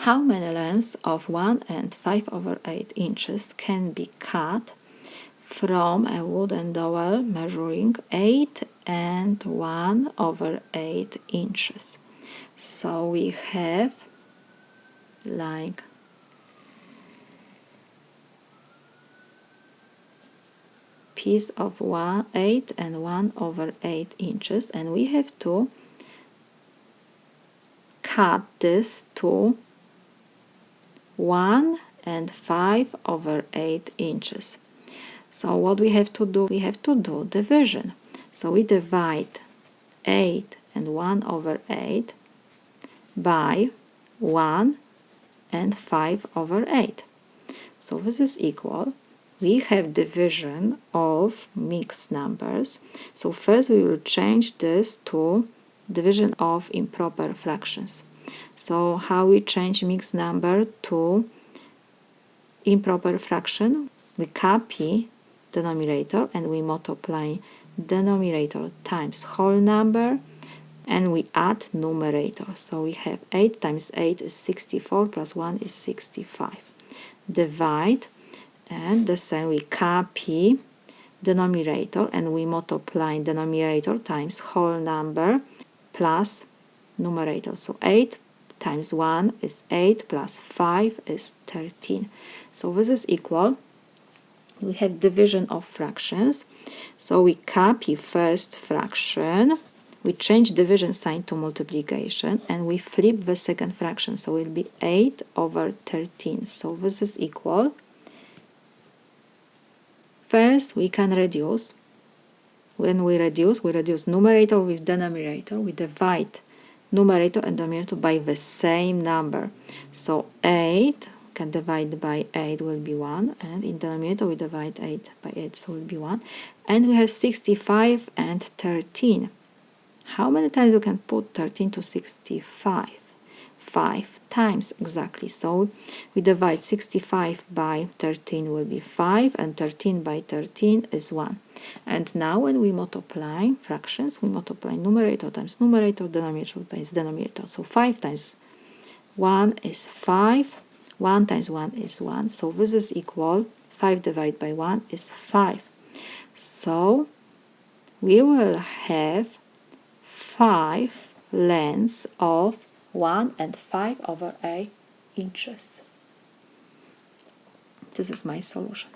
How many lengths of 1 and 5/8 inches can be cut from a wooden dowel measuring 8 and 1/8 inches? So we have like piece of 8 and 1/8 inches, and we have to cut this to 1 and 5/8 inches. So what we have to do? We have to do division. So we divide 8 and 1/8 by 1 and 5/8. So this is equal. We have division of mixed numbers. So first we will change this to division of improper fractions. So how we change mixed number to improper fraction? We copy denominator and we multiply denominator times whole number, and we add numerator. So we have 8 times 8 is 64 plus 1 is 65. Divide, and the same we copy denominator and we multiply denominator times whole number plus numerator. So 8 times 1 is 8 plus 5 is 13. So this is equal. We have division of fractions. So we copy first fraction, we change division sign to multiplication, and we flip the second fraction. So it will be 8/13. So this is equal. First we can reduce. When we reduce numerator with denominator. We divide numerator and denominator by the same number. So 8 can divide by 8 will be 1, and in denominator we divide 8 by 8, so will be 1. And we have 65 and 13. How many times you can put 13 to 65? 5 times exactly. So we divide 65 by 13 will be 5, and 13 by 13 is 1. And now when we multiply fractions, we multiply numerator times numerator, denominator times denominator. So 5 times 1 is 5, 1 times 1 is 1. So this is equal, 5 divided by 1 is 5. So we will have 5 lengths of 1 and 5/8 inches. This is my solution.